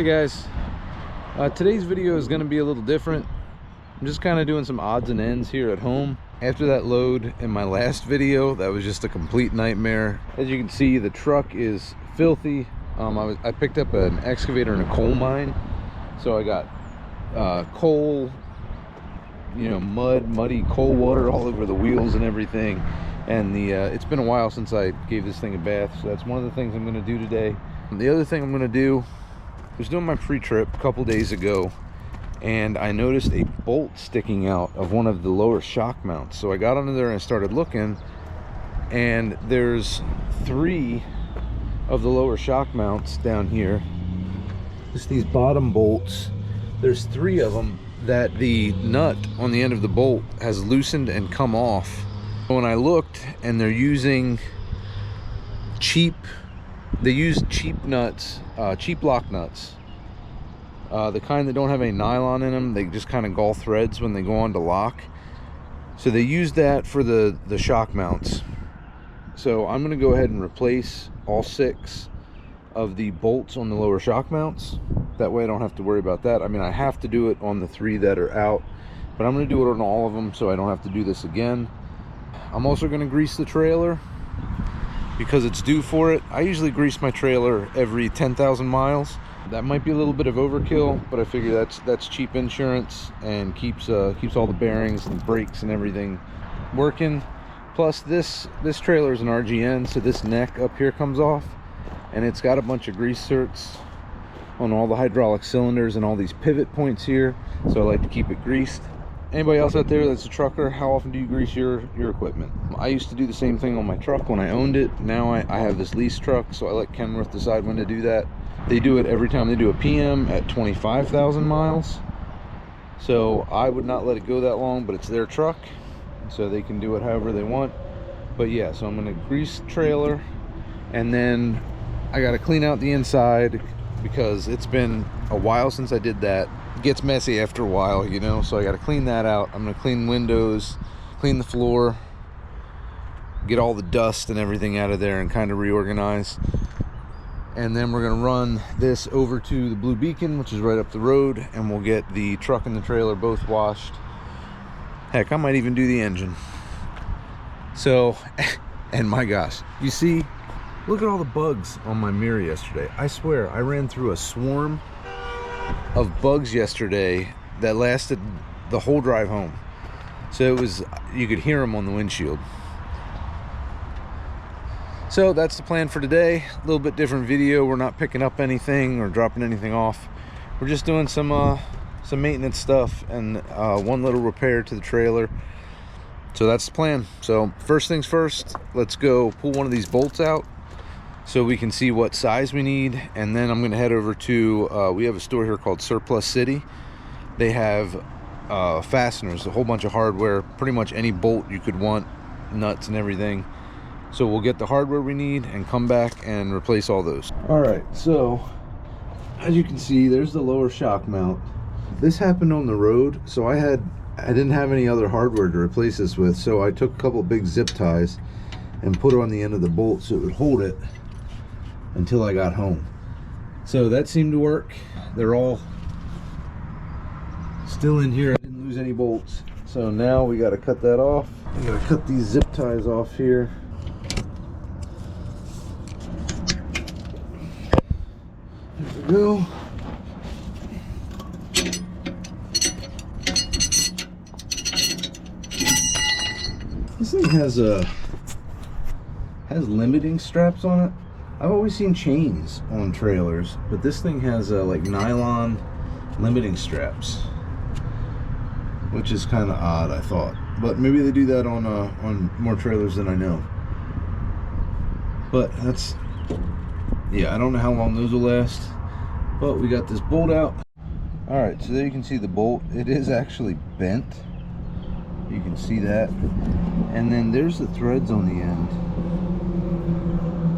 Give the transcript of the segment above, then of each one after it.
guys, today's video is going to be a little different. I'm just kind of doing some odds and ends here at home. After that load in my last video, that was just a complete nightmare. As you can see, the truck is filthy. I picked up an excavator in a coal mine, so I got coal, muddy coal water all over the wheels and everything. And it's been a while since I gave this thing a bath, so that's one of the things I'm going to do today. The other thing I'm going to do, I was doing my pre-trip a couple days ago, and I noticed a bolt sticking out of one of the lower shock mounts. So I got under there and I started looking, and there's 3 of the lower shock mounts down here. Just these bottom bolts. There's 3 of them that the nut on the end of the bolt has loosened and come off. When I looked, and they're using cheap nuts, cheap lock nuts, the kind that don't have any nylon in them. They just kind of gall threads when they go on to lock. So they use that for the shock mounts. So I'm going to go ahead and replace all 6 of the bolts on the lower shock mounts. That way I don't have to worry about that. I mean, I have to do it on the 3 that are out, but I'm going to do it on all of them so I don't have to do this again. I'm also going to grease the trailer because it's due for it. I usually grease my trailer every 10,000 miles. That might be a little bit of overkill, but I figure that's cheap insurance and keeps all the bearings and brakes and everything working. Plus this trailer is an RGN, so this neck up here comes off, and it's got a bunch of grease certs on all the hydraulic cylinders and all these pivot points here, so I like to keep it greased. Anybody else out there that's a trucker, how often do you grease your equipment? I used to do the same thing on my truck when I owned it. Now I have this lease truck, so I let Kenworth decide when to do that. They do it every time they do a PM at 25,000 miles. So I would not let it go that long, but it's their truck, so they can do it however they want. But yeah, so I'm gonna grease the trailer, and then I gotta clean out the inside because it's been a while since I did that. It gets messy after a while, so I got to clean that out. I'm going to clean windows, clean the floor, get all the dust and everything out of there and kind of reorganize. And then we're going to run this over to the Blue Beacon, which is right up the road, and we'll get the truck and the trailer both washed. Heck, I might even do the engine. So, and my gosh, you see, look at all the bugs on my mirror yesterday. I swear, I ran through a swarm of bugs yesterday that lasted the whole drive home. So it was, you could hear them on the windshield. So that's the plan for today. A little bit different video. We're not picking up anything or dropping anything off. We're just doing some maintenance stuff and one little repair to the trailer. So that's the plan. So first things first, let's go pull one of these bolts out so we can see what size we need, and then I'm going to head over to we have a store here called Surplus City. They have fasteners, a whole bunch of hardware, pretty much any bolt you could want, nuts and everything. So we'll get the hardware we need and come back and replace all those. All right, so as you can see, there's the lower shock mount. This happened on the road, so I didn't have any other hardware to replace this with, so I took a couple big zip ties and put it on the end of the bolt so it would hold it until I got home. So that seemed to work. They're all still in here. I didn't lose any bolts. So now we got to cut that off. I got to cut these zip ties off here. There we go. This thing has limiting straps on it. I've always seen chains on trailers, but this thing has like nylon limiting straps, which is kind of odd, I thought. But maybe they do that on more trailers than I know. But that's, yeah, I don't know how long those will last. But we got this bolt out. All right, so there you can see the bolt. It is actually bent. You can see that. And then there's the threads on the end.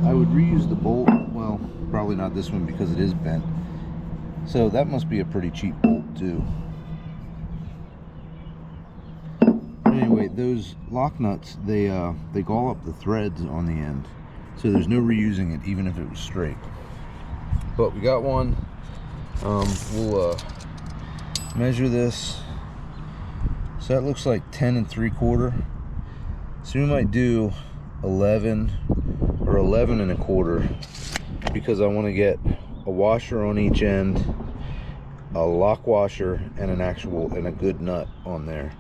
I would reuse the bolt. Well, probably not this one because it is bent. So that must be a pretty cheap bolt too. Anyway, those lock nuts, they gall up the threads on the end. So there's no reusing it even if it was straight. But we got one. We'll measure this. So that looks like 10 3/4. So we might do 11 or 11 1/4, because I want to get a washer on each end, a lock washer, and a good nut on there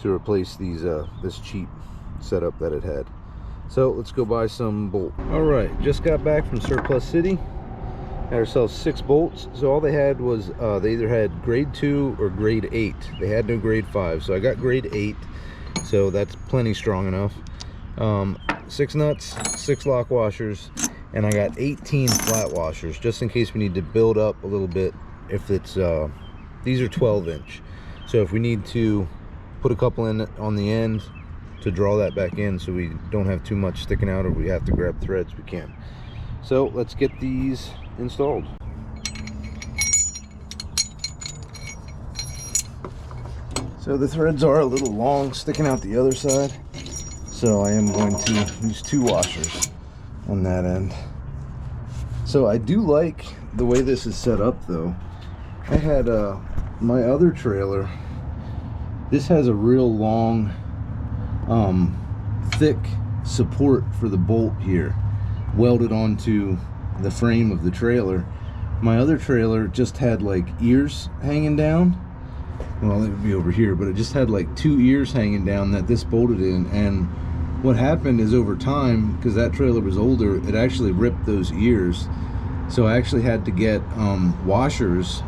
to replace these this cheap setup that it had. So let's go buy some bolt. All right, just got back from Surplus City. Had ourselves 6 bolts. So all they had was they either had grade 2 or grade 8. They had no grade 5, so I got grade 8, so that's plenty strong enough. 6 nuts, 6 lock washers, and I got 18 flat washers, just in case we need to build up a little bit. If it's these are 12-inch, so if we need to put a couple in on the end to draw that back in, so we don't have too much sticking out, or we have to grab threads, we can. So let's get these installed. So the threads are a little long sticking out the other side, so I am going to use 2 washers on that end. So I do like the way this is set up though. I had my other trailer, this has a real long thick support for the bolt here, welded onto the frame of the trailer. My other trailer just had like ears hanging down. Well, it would be over here, but it just had like 2 ears hanging down that this bolted in. And what happened is, over time, because that trailer was older, it actually ripped those ears. So I actually had to get washers,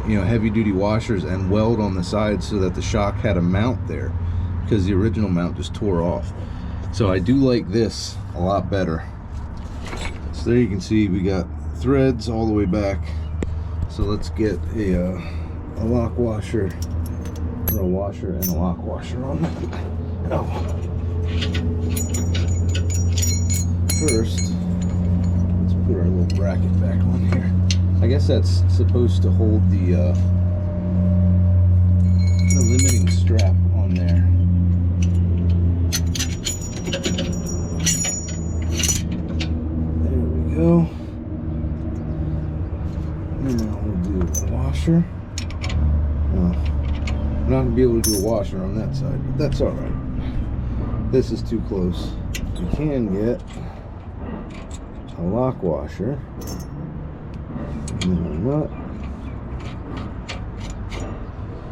you know, heavy duty washers, and weld on the sides so that the shock had a mount there, because the original mount just tore off. So I do like this a lot better. So there you can see we got threads all the way back. So let's get a lock washer, or a washer and a lock washer on that. Oh. First, let's put our little bracket back on here. I guess that's supposed to hold the limiting strap on there. There we go. Now we'll do a washer. Oh, I'm not gonna be able to do a washer on that side, but that's all right. This is too close. You can get a lock washer and then a nut.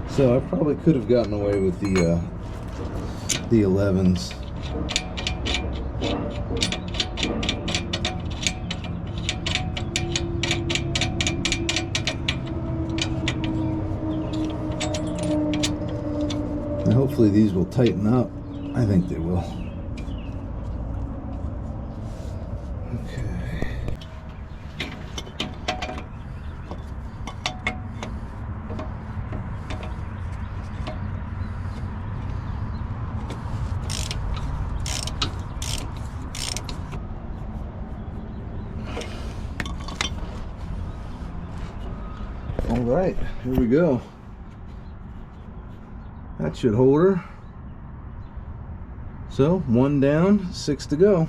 So I probably could have gotten away with the 11s. And hopefully these will tighten up. I think they will. Okay. All right, here we go. That should hold her. So 1 down, 6 to go.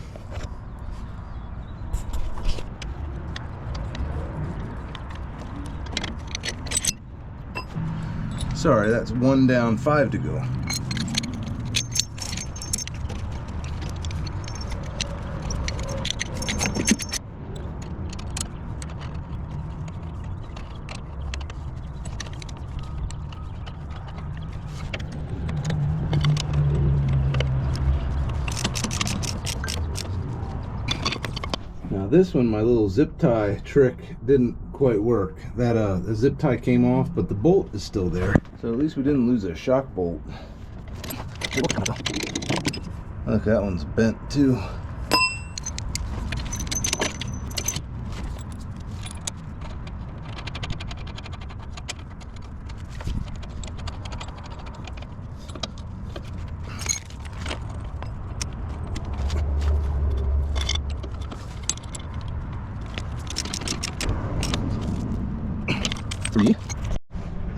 Sorry, that's 1 down, 5 to go. Now this one, my little zip tie trick didn't quite work. That the zip tie came off, but the bolt is still there. So at least we didn't lose a shock bolt. Look, that one's bent too.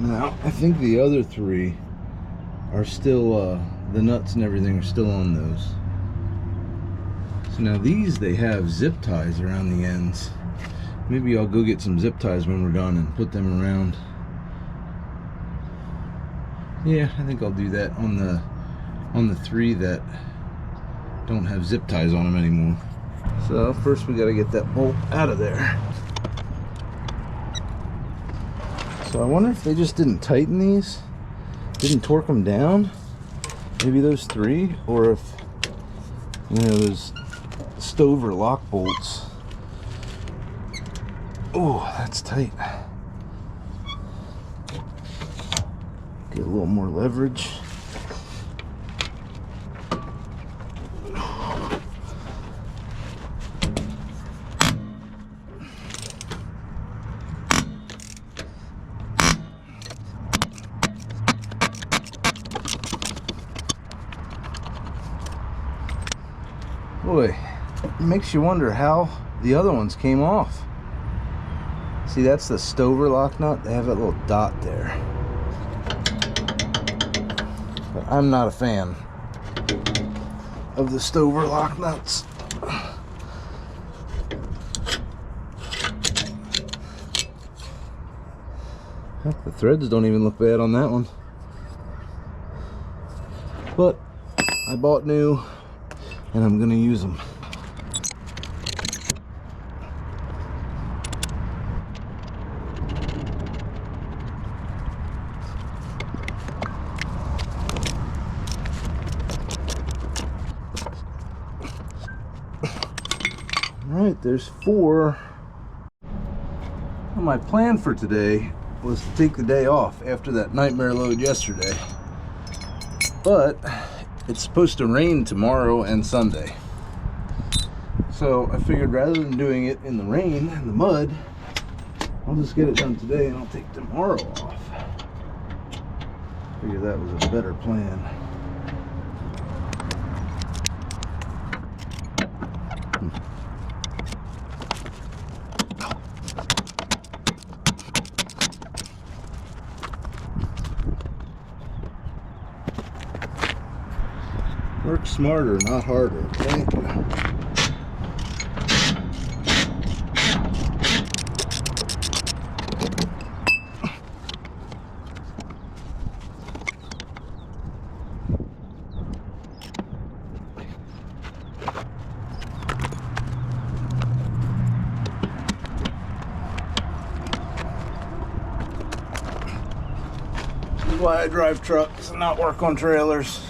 Now I think the other 3 are still the nuts and everything are still on those. So now these, they have zip ties around the ends, Maybe I'll go get some zip ties when we're done and put them around. Yeah, I think I'll do that on the 3 that don't have zip ties on them anymore. So first we got to get that bolt out of there. So I wonder if they just didn't tighten these, didn't torque them down. Maybe those 3, or if, you know, those Stover lock bolts. Oh, that's tight. Get a little more leverage. Boy, it makes you wonder how the other ones came off. See, that's the Stover lock nut. They have that little dot there. But I'm not a fan of the Stover lock nuts. Heck, the threads don't even look bad on that one. But I bought new, and I'm gonna use them. All right, there's 4. Well, my plan for today was to take the day off after that nightmare load yesterday, but it's supposed to rain tomorrow and Sunday. So I figured rather than doing it in the rain and the mud, I'll just get it done today and I'll take tomorrow off. Figured that was a better plan. Work smarter, not harder, okay? This is why I drive trucks and not work on trailers.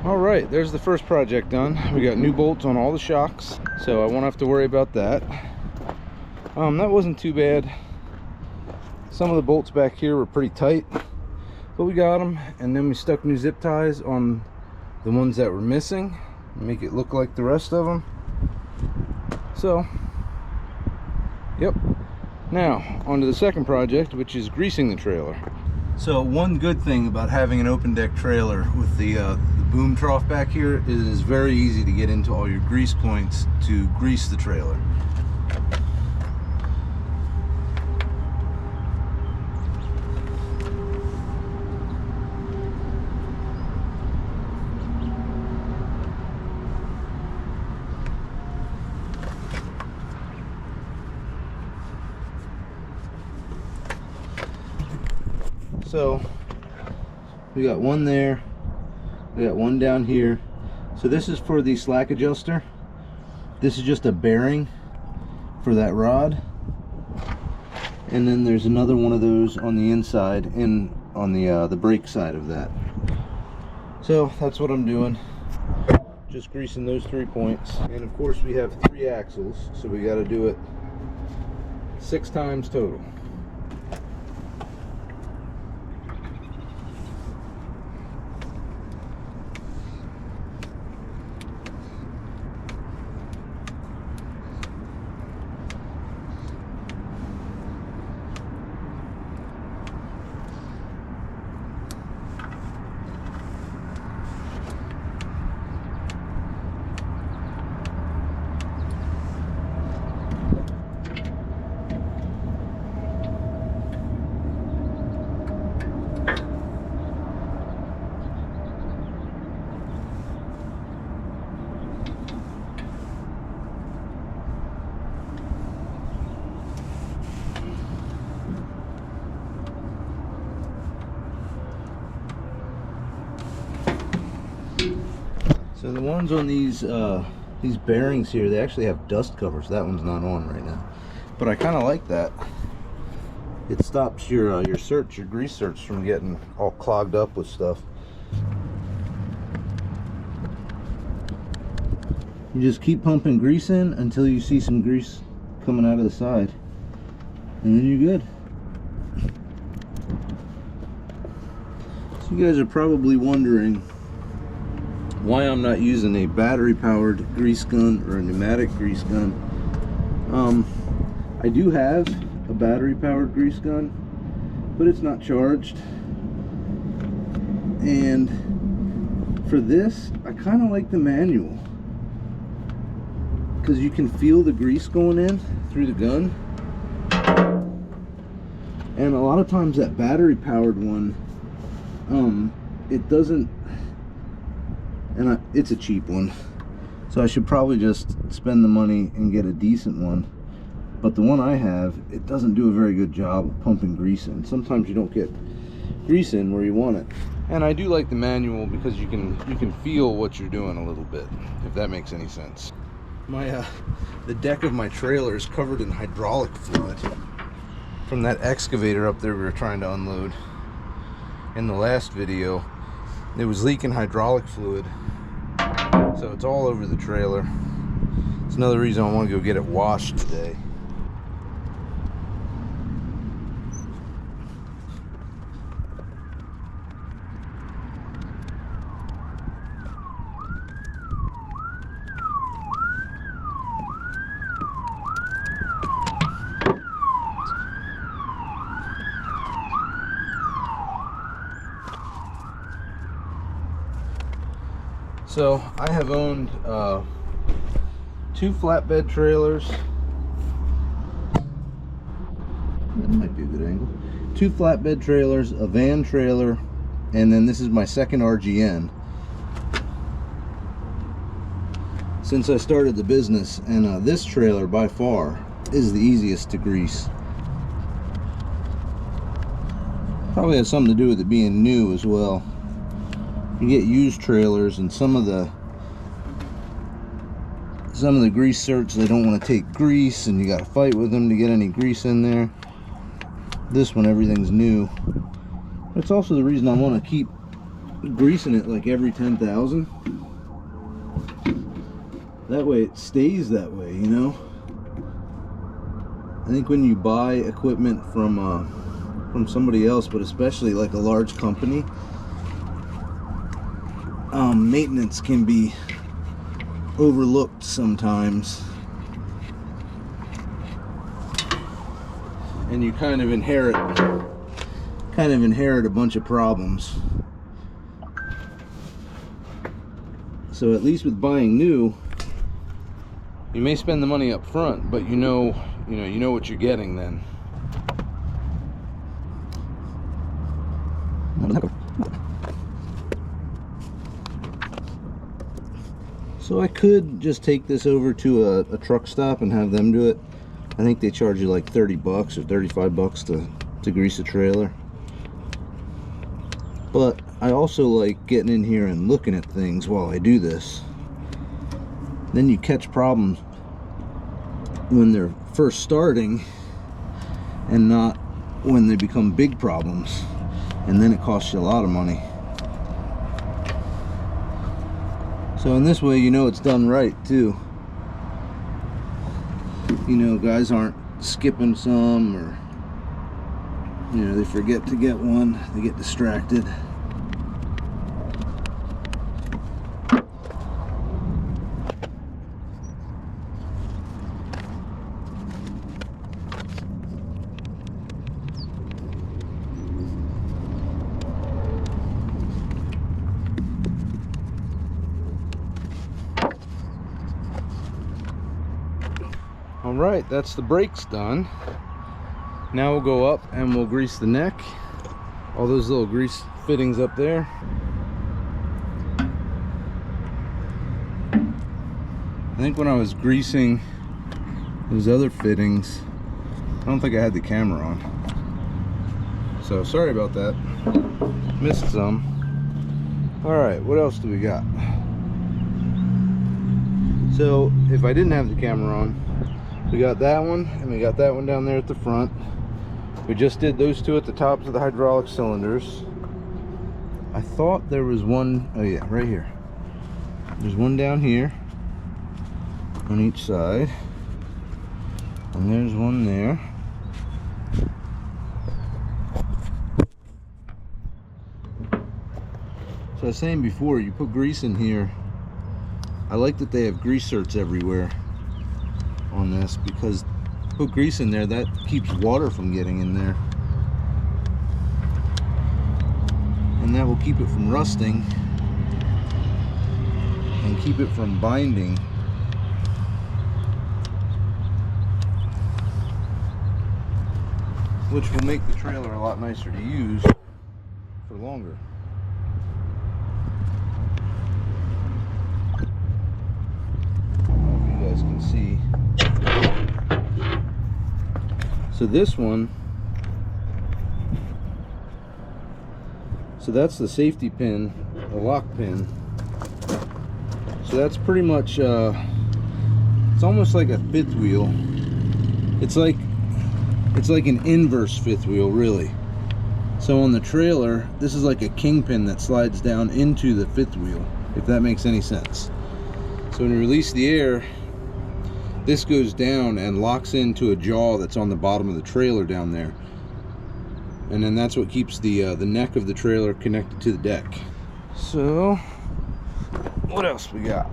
Alright, there's the first project done. We got new bolts on all the shocks, so I won't have to worry about that. That wasn't too bad. Some of the bolts back here were pretty tight, but we got them, and then we stuck new zip ties on the ones that were missing, make it look like the rest of them. So, yep. Now, on to the second project, which is greasing the trailer. So one good thing about having an open deck trailer with the boom trough back here is it is very easy to get into all your grease points to grease the trailer. So we got one there, we got one down here. So this is for the slack adjuster. This is just a bearing for that rod, and then there's another one of those on the inside and on the brake side of that. So that's what I'm doing, just greasing those 3 points. And of course we have 3 axles, so we got to do it 6 times total. So the ones on these bearings here, they actually have dust covers. That one's not on right now, but I kind of like that. It stops your grease certs from getting all clogged up with stuff. You just keep pumping grease in until you see some grease coming out of the side, and then you're good. So you guys are probably wondering why I'm not using a battery powered grease gun or a pneumatic grease gun. I do have a battery powered grease gun, but it's not charged. And for this, I kind of like the manual, because you can feel the grease going in through the gun. And a lot of times that battery powered one, it doesn't. And it's a cheap one, so I should probably just spend the money and get a decent one. But the one I have, it doesn't do a very good job of pumping grease in. Sometimes you don't get grease in where you want it. And I do like the manual because you can feel what you're doing a little bit, if that makes any sense. The deck of my trailer is covered in hydraulic fluid from that excavator up there we were trying to unload in the last video. It was leaking hydraulic fluid, so it's all over the trailer. It's another reason I want to go get it washed today. So I have owned 2 flatbed trailers. That might be a good angle. 2 flatbed trailers, a van trailer, and then this is my second RGN since I started the business. And this trailer by far is the easiest to grease. Probably has something to do with it being new as well. You get used trailers, and some of the grease certs, they don't want to take grease, and you got to fight with them to get any grease in there. This one, everything's new. That's also the reason I want to keep greasing it like every 10,000. That way it stays that way, you know. I think when you buy equipment from somebody else, but especially like a large company, maintenance can be overlooked sometimes, and you kind of inherit a bunch of problems. So at least with buying new, you may spend the money up front, but you know what you're getting then. So I could just take this over to a truck stop and have them do it. I think they charge you like 30 bucks or 35 bucks to grease a trailer. But I also like getting in here and looking at things while I do this. Then you catch problems when they're first starting and not when they become big problems, and then it costs you a lot of money. So in this way, you know it's done right too. You know, guys aren't skipping some, or you know, they forget to get one, they get distracted. All right, that's the brakes done. Now we'll go up and we'll grease the neck. All those little grease fittings up there. I think when I was greasing those other fittings, I don't think I had the camera on. So sorry about that. Missed some. All right, what else do we got? So if I didn't have the camera on, we got that one, and we got that one down there at the front. We just did those two at the tops of the hydraulic cylinders. I thought there was one, oh yeah, right here. There's one down here on each side, and there's one there. So I was saying before, you put grease in here. I like that they have grease certs everywhere on this, because put grease in there, that keeps water from getting in there, and that will keep it from rusting and keep it from binding. Which will make the trailer a lot nicer to use for longer. I don't know if you guys can see. So this one, so that's the safety pin, the lock pin. So that's pretty much, it's almost like a fifth wheel. It's like an inverse fifth wheel, really. So on the trailer, this is like a kingpin that slides down into the fifth wheel, if that makes any sense. So when you release the air, this goes down and locks into a jaw that's on the bottom of the trailer down there, and then that's what keeps the neck of the trailer connected to the deck. So what else we got?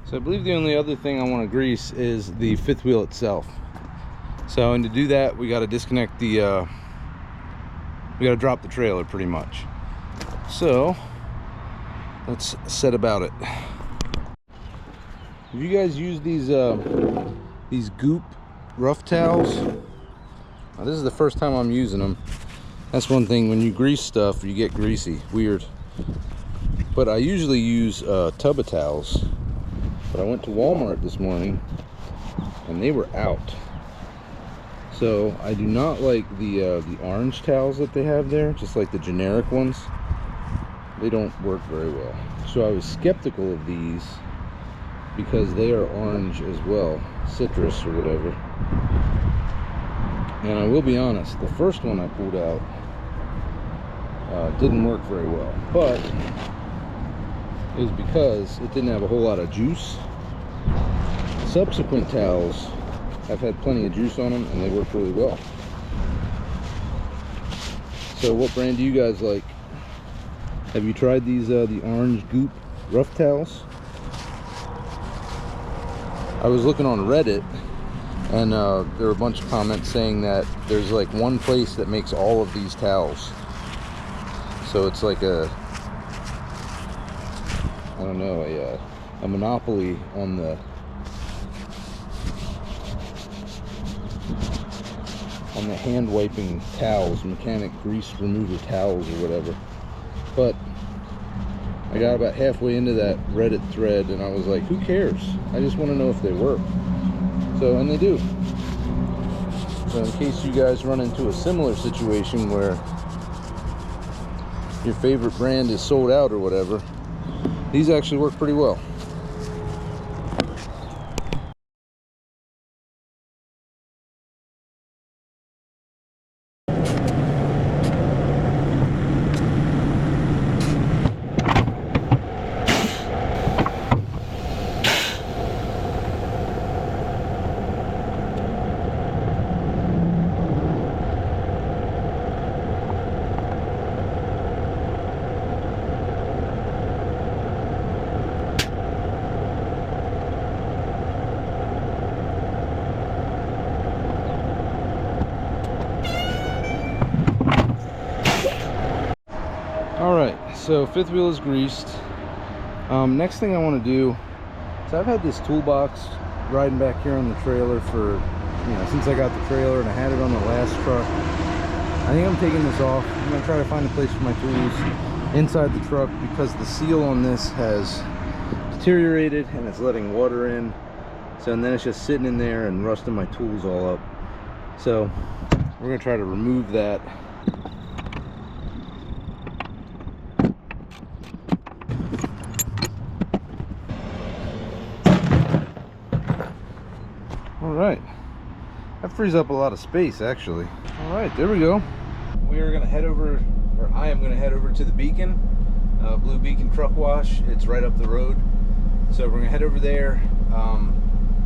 So I believe the only other thing I want to grease is the fifth wheel itself. So, and to do that, we got to disconnect the, we got to drop the trailer pretty much. So let's set about it. Have you guys used these Goop rough towels? Now, this is the first time I'm using them. That's one thing, when you grease stuff, you get greasy, weird. But I usually use tub of towels. But I went to Walmart this morning and they were out. So I do not like the orange towels that they have there, just like the generic ones. They don't work very well. So I was skeptical of these because they are orange as well, citrus or whatever. And I will be honest, the first one I pulled out didn't work very well, but it was because it didn't have a whole lot of juice. Subsequent towels have had plenty of juice on them and they work really well. So what brand do you guys like? Have you tried these the orange Goop rough towels? I was looking on Reddit and there were a bunch of comments saying that there's like one place that makes all of these towels. So it's like a, I don't know, a monopoly on on the hand wiping towels, mechanic grease remover towels or whatever. But I got about halfway into that Reddit thread and I was like, who cares? I just want to know if they work. So, and they do. So in case you guys run into a similar situation where your favorite brand is sold out or whatever, these actually work pretty well. So fifth wheel is greased. Next thing I want to do, so I've had this toolbox riding back here on the trailer for, since I got the trailer, and I had it on the last truck. I think I'm taking this off. I'm gonna try to find a place for my tools inside the truck because the seal on this has deteriorated and it's letting water in. So, and then it's just sitting in there and rusting my tools all up. So we're gonna try to remove that. Alright, that frees up a lot of space actually. Alright, there we go. We are going to head over, or I am going to head over to the Beacon, Blue Beacon Truck Wash. It's right up the road. So we're going to head over there.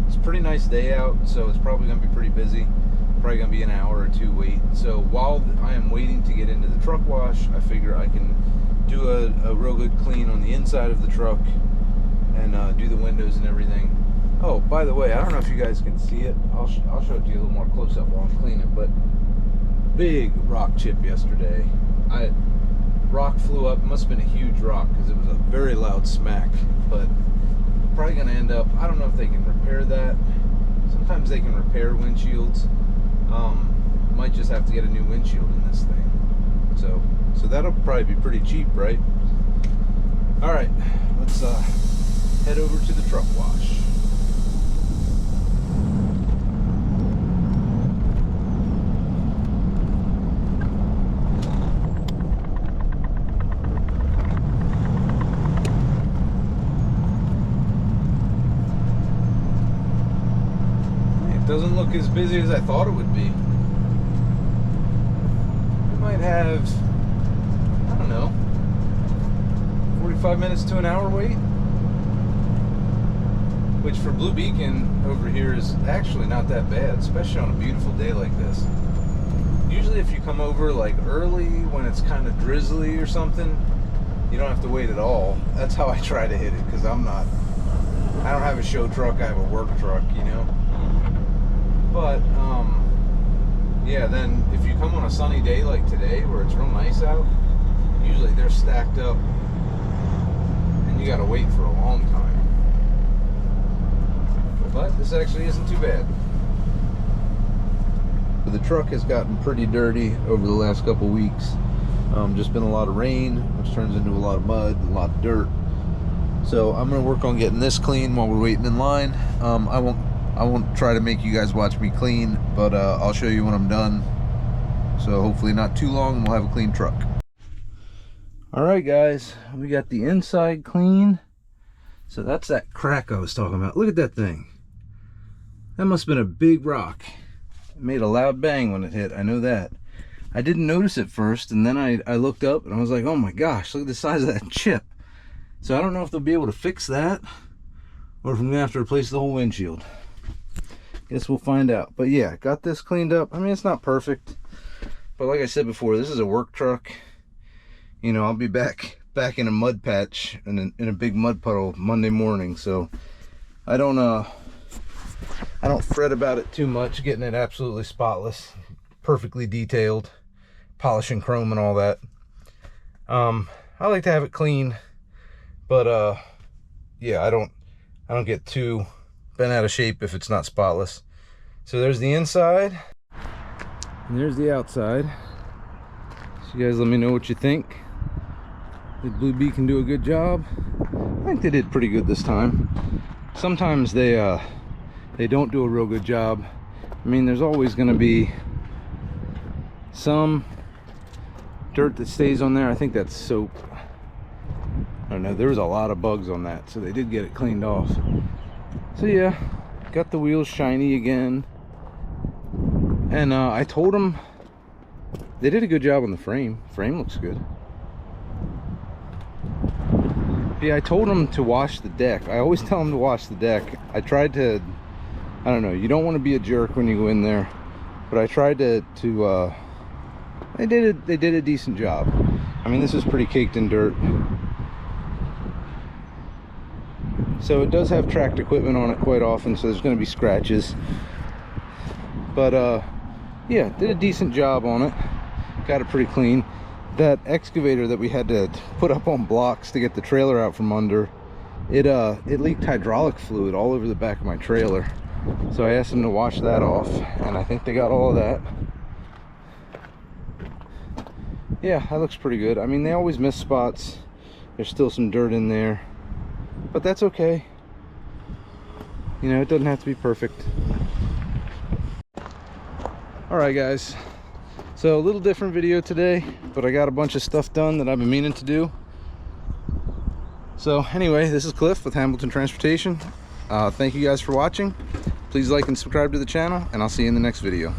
It's a pretty nice day out, so it's probably going to be pretty busy. Probably going to be an hour or two wait. So while I am waiting to get into the truck wash, I figure I can do a real good clean on the inside of the truck and do the windows and everything. Oh, by the way, I don't know if you guys can see it. I'll show it to you a little more close up while I'm cleaning, but big rock chip yesterday. Rock flew up. It must have been a huge rock because it was a very loud smack, but probably going to end up, I don't know if they can repair that. Sometimes they can repair windshields. Might just have to get a new windshield in this thing. So that'll probably be pretty cheap, right? All right, let's head over to the truck wash. Doesn't look as busy as I thought it would be. We might have, I don't know, 45 minutes to an hour wait, which for Blue Beacon over here is actually not that bad, especially on a beautiful day like this. Usually if you come over like early when it's kind of drizzly or something, you don't have to wait at all. That's how I try to hit it, because I don't have a show truck, I have a work truck, But, yeah, then if you come on a sunny day like today where it's real nice out, usually they're stacked up and you gotta wait for a long time. But this actually isn't too bad. The truck has gotten pretty dirty over the last couple weeks. Just been a lot of rain, which turns into a lot of mud, a lot of dirt. So I'm gonna work on getting this clean while we're waiting in line. I won't try to make you guys watch me clean, but I'll show you when I'm done. So hopefully not too long, we'll have a clean truck. All right, guys, we got the inside clean. So that's that crack I was talking about. Look at that thing. That must have been a big rock. It made a loud bang when it hit, I know that. I didn't notice it first, and then I looked up and I was like, oh my gosh, look at the size of that chip. So I don't know if they'll be able to fix that or if I'm gonna have to replace the whole windshield. Guess we'll find out. But yeah, got this cleaned up. I mean, it's not perfect, but like I said before, this is a work truck. I'll be back in a mud patch and in a big mud puddle Monday morning, so I don't fret about it too much, getting it absolutely spotless, perfectly detailed, polishing chrome and all that. I like to have it clean, but yeah, I don't get too bent out of shape if it's not spotless. So there's the inside. And there's the outside. So you guys let me know what you think. Did Blue Bee can do a good job? I think they did pretty good this time. Sometimes they don't do a real good job. I mean, there's always going to be some dirt that stays on there. I think that's soap. I don't know, there was a lot of bugs on that, so they did get it cleaned off. So yeah, got the wheels shiny again. And I told them they did a good job on the frame. Frame looks good. Yeah, I told them to wash the deck. I always tell them to wash the deck. I tried to, I don't know, you don't want to be a jerk when you go in there, but I tried to they did a decent job. I mean, this is pretty caked in dirt. So it does have tracked equipment on it quite often, so there's going to be scratches. But yeah, did a decent job on it. Got it pretty clean. That excavator that we had to put up on blocks to get the trailer out from under, it leaked hydraulic fluid all over the back of my trailer. So I asked them to wash that off, and I think they got all of that. Yeah, that looks pretty good. I mean, they always miss spots. There's still some dirt in there, but that's okay. You know, it doesn't have to be perfect. All right, guys. So a little different video today, but I got a bunch of stuff done that I've been meaning to do. So anyway, this is Cliff with Hamilton Transportation. Thank you guys for watching. Please like and subscribe to the channel, and I'll see you in the next video.